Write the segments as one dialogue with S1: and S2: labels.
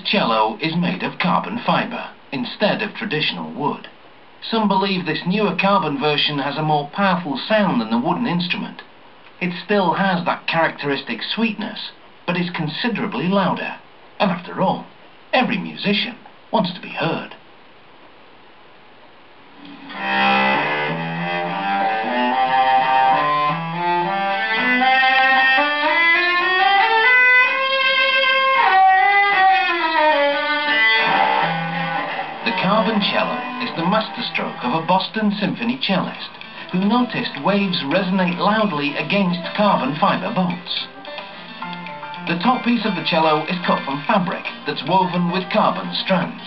S1: cello is made of carbon fibre instead of traditional wood. Some believe this newer carbon version has a more powerful sound than the wooden instrument. It still has that characteristic sweetness, but is considerably louder. And after all, every musician wants to be heard. The carbon cello is the masterstroke of a Boston symphony cellist who noticed waves resonate loudly against carbon fibre bolts. The top piece of the cello is cut from fabric that's woven with carbon strands.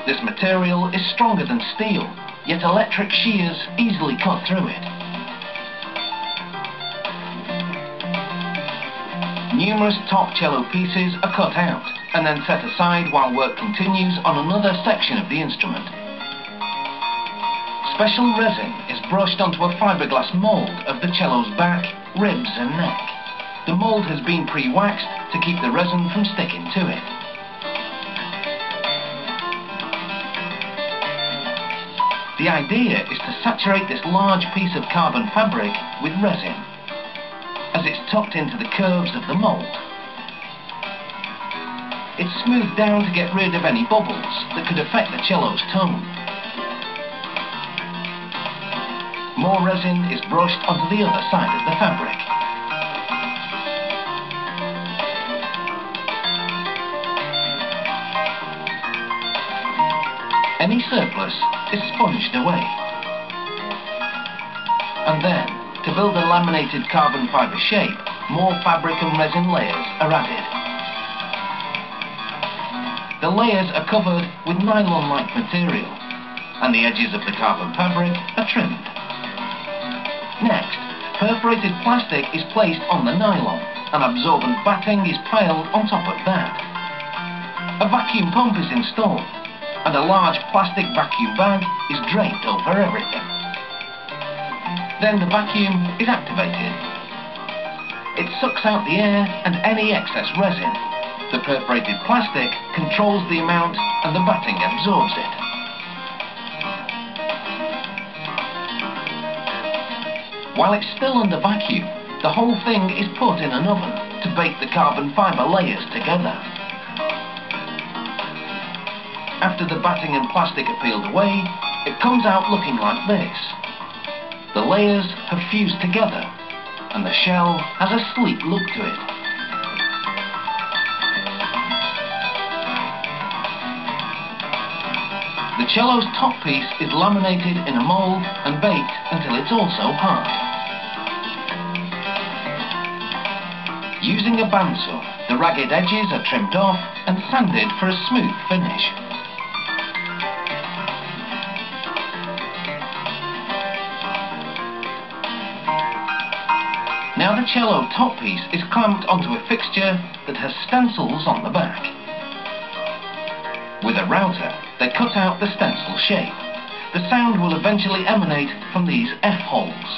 S1: This material is stronger than steel, yet electric shears easily cut through it. Numerous top cello pieces are cut out and then set aside while work continues on another section of the instrument. Special resin is brushed onto a fiberglass mould of the cello's back, ribs and neck. The mould has been pre-waxed to keep the resin from sticking to it. The idea is to saturate this large piece of carbon fabric with resin as it's tucked into the curves of the mould. It's smoothed down to get rid of any bubbles that could affect the cello's tone. More resin is brushed onto the other side of the fabric. Any surplus is sponged away. And then, to build a laminated carbon fibre shape, more fabric and resin layers are added. The layers are covered with nylon-like material, and the edges of the carbon fabric are trimmed. Next, perforated plastic is placed on the nylon, and absorbent batting is piled on top of that. A vacuum pump is installed, and a large plastic vacuum bag is draped over everything. Then the vacuum is activated. It sucks out the air and any excess resin. The perforated plastic controls the amount and the batting absorbs it. While it's still under vacuum, the whole thing is put in an oven to bake the carbon fibre layers together. After the batting and plastic are peeled away, it comes out looking like this. The layers have fused together, and the shell has a sleek look to it. The cello's top piece is laminated in a mould and baked until it's also hard. Using a bandsaw, the ragged edges are trimmed off and sanded for a smooth finish. Now the cello top piece is clamped onto a fixture that has stencils on the back. With a router, they cut out the stencil shape. The sound will eventually emanate from these F-holes.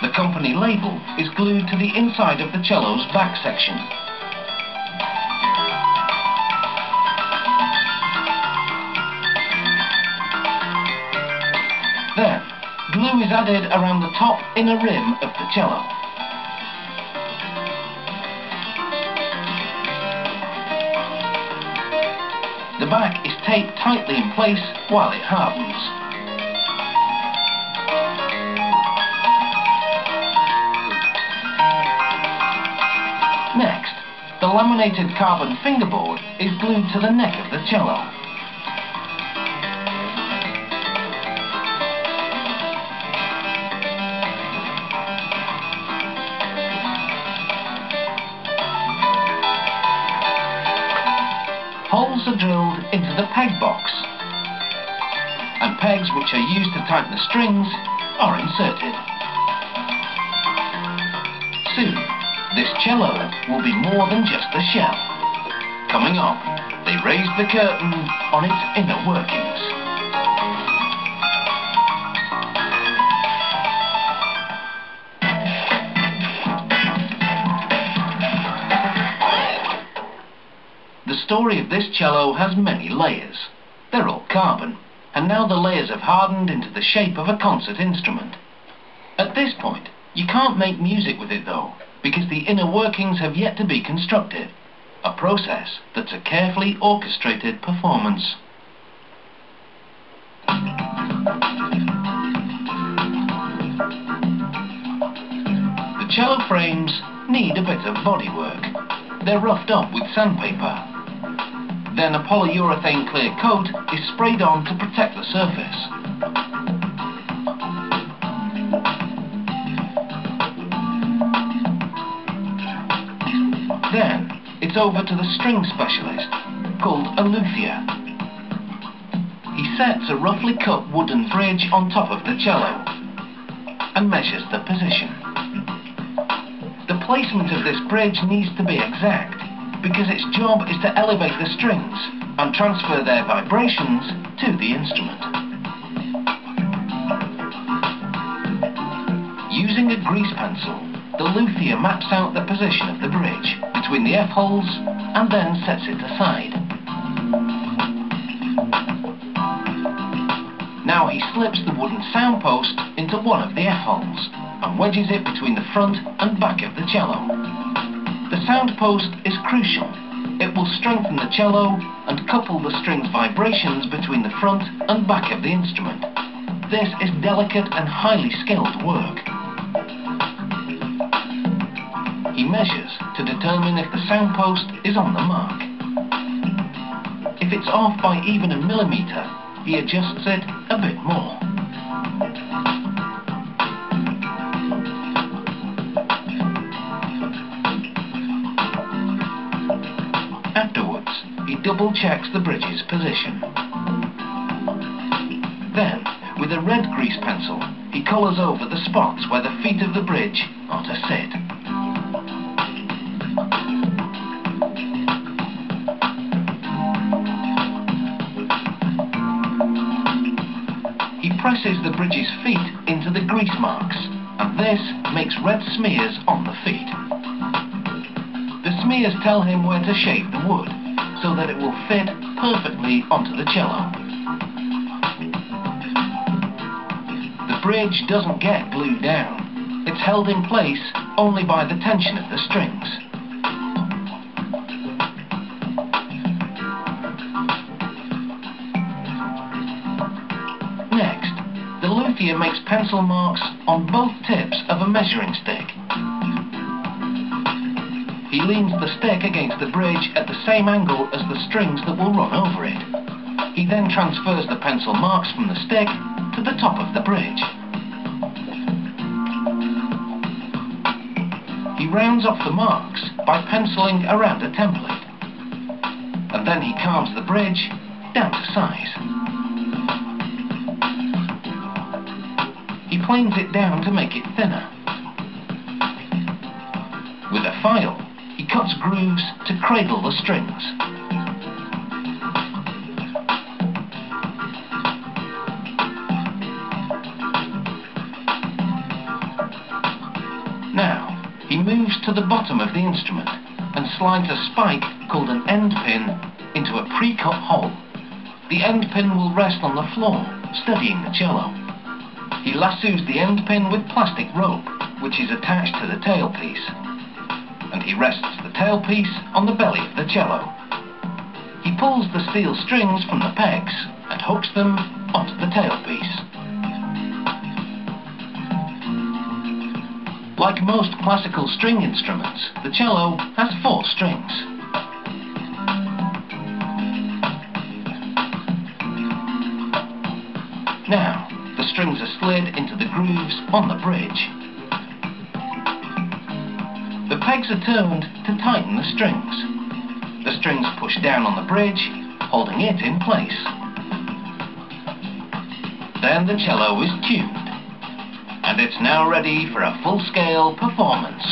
S1: The company label is glued to the inside of the cello's back section. Then, glue is added around the top inner rim of the cello. The back is taped tightly in place while it hardens. Next, the laminated carbon fingerboard is glued to the neck of the cello. Holes are drilled into the peg box, and pegs which are used to tighten the strings are inserted. Soon, this cello will be more than just a shell. Coming up, they raise the curtain on its inner workings. story of this cello has many layers. They're all carbon, and now the layers have hardened into the shape of a concert instrument. At this point, you can't make music with it though, because the inner workings have yet to be constructed, a process that's a carefully orchestrated performance. The cello frames need a bit of bodywork. They're roughed up with sandpaper. Then a polyurethane clear coat is sprayed on to protect the surface. Then it's over to the string specialist, called a luthier. He sets a roughly cut wooden bridge on top of the cello and measures the position. The placement of this bridge needs to be exact, because its job is to elevate the strings and transfer their vibrations to the instrument. Using a grease pencil, the luthier maps out the position of the bridge between the F-holes and then sets it aside. Now he slips the wooden sound post into one of the F-holes and wedges it between the front and back of the cello. The sound post is crucial. It will strengthen the cello and couple the string's vibrations between the front and back of the instrument. This is delicate and highly skilled work. He measures to determine if the sound post is on the mark. If it's off by even a millimetre, he adjusts it a bit more. Afterwards, he double checks the bridge's position. Then, with a red grease pencil, he colours over the spots where the feet of the bridge are to sit. He presses the bridge's feet into the grease marks, and this makes red smears on the feet. The smears tell him where to shave the wood, so that it will fit perfectly onto the cello. The bridge doesn't get glued down. It's held in place only by the tension of the strings. Next, the luthier makes pencil marks on both tips of a measuring stick. He leans the stick against the bridge at the same angle as the strings that will run over it. He then transfers the pencil marks from the stick to the top of the bridge. He rounds off the marks by penciling around a template, and then he carves the bridge down to size. He planes it down to make it thinner. With a file, he cuts grooves to cradle the strings. Now, he moves to the bottom of the instrument and slides a spike called an end pin into a pre-cut hole. The end pin will rest on the floor, steadying the cello. He lassos the end pin with plastic rope, which is attached to the tailpiece, and he rests the tailpiece on the belly of the cello. He pulls the steel strings from the pegs and hooks them onto the tailpiece. Like most classical string instruments, the cello has 4 strings. Now, the strings are slid into the grooves on the bridge. The pegs are turned to tighten the strings. The strings push down on the bridge, holding it in place. Then the cello is tuned, and it's now ready for a full-scale performance.